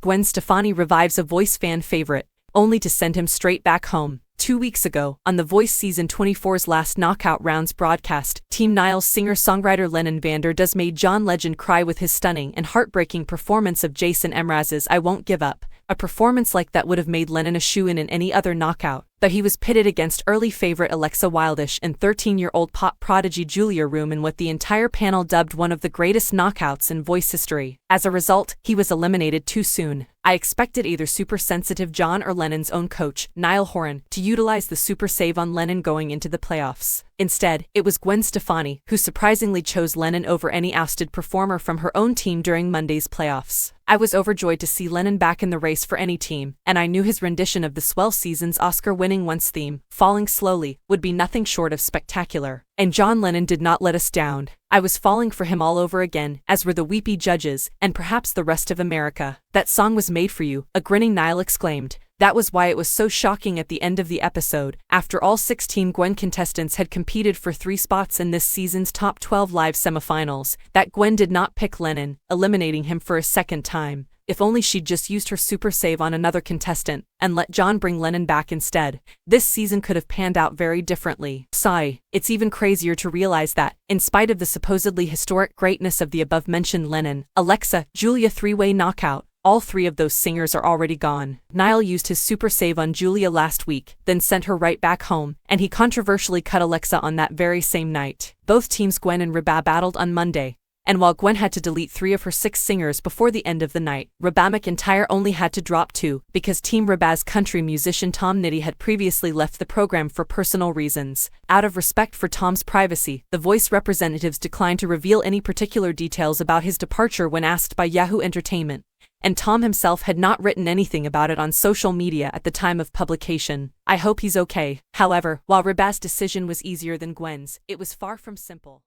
Gwen Stefani revives a Voice fan favorite, only to send him straight back home. 2 weeks ago, on The Voice Season 24's last knockout rounds broadcast, Team Niall's singer-songwriter Lennon Vander Does made John Legend cry with his stunning and heartbreaking performance of Jason Mraz's I Won't Give Up. A performance like that would have made Lennon a shoo-in in any other knockout, but he was pitted against early favorite Alexa Wildish and 13-year-old pop prodigy Julia Room in what the entire panel dubbed one of the greatest knockouts in Voice history. As a result, he was eliminated too soon. I expected either super sensitive John or Lennon's own coach, Niall Horan, to utilize the super save on Lennon going into the playoffs. Instead, it was Gwen Stefani who surprisingly chose Lennon over any ousted performer from her own team during Monday's playoffs. I was overjoyed to see Lennon back in the race for any team, and I knew his rendition of the Swell season's Oscar-winning Once theme, Falling Slowly, would be nothing short of spectacular. And John Lennon did not let us down. I was falling for him all over again, as were the weepy judges, and perhaps the rest of America. That song was made for you, a grinning Niall exclaimed. That was why it was so shocking at the end of the episode. After all 16 Gwen contestants had competed for 3 spots in this season's top 12 live semifinals, that Gwen did not pick Lennon, eliminating him for a second time. If only she'd just used her super save on another contestant, and let John bring Lennon back instead, this season could have panned out very differently. Sigh. It's even crazier to realize that, in spite of the supposedly historic greatness of the above-mentioned Lennon, Alexa, Julia three-way knockout, all 3 of those singers are already gone. Niall used his super save on Julia last week, then sent her right back home, and he controversially cut Alexa on that very same night. Both teams Gwen and Reba battled on Monday, and while Gwen had to delete 3 of her 6 singers before the end of the night, Reba McEntire only had to drop 2, because Team Reba's country musician Tom Nitty had previously left the program for personal reasons. Out of respect for Tom's privacy, the Voice representatives declined to reveal any particular details about his departure when asked by Yahoo Entertainment, and Tom himself had not written anything about it on social media at the time of publication. I hope he's okay. However, while Reba's decision was easier than Gwen's, it was far from simple.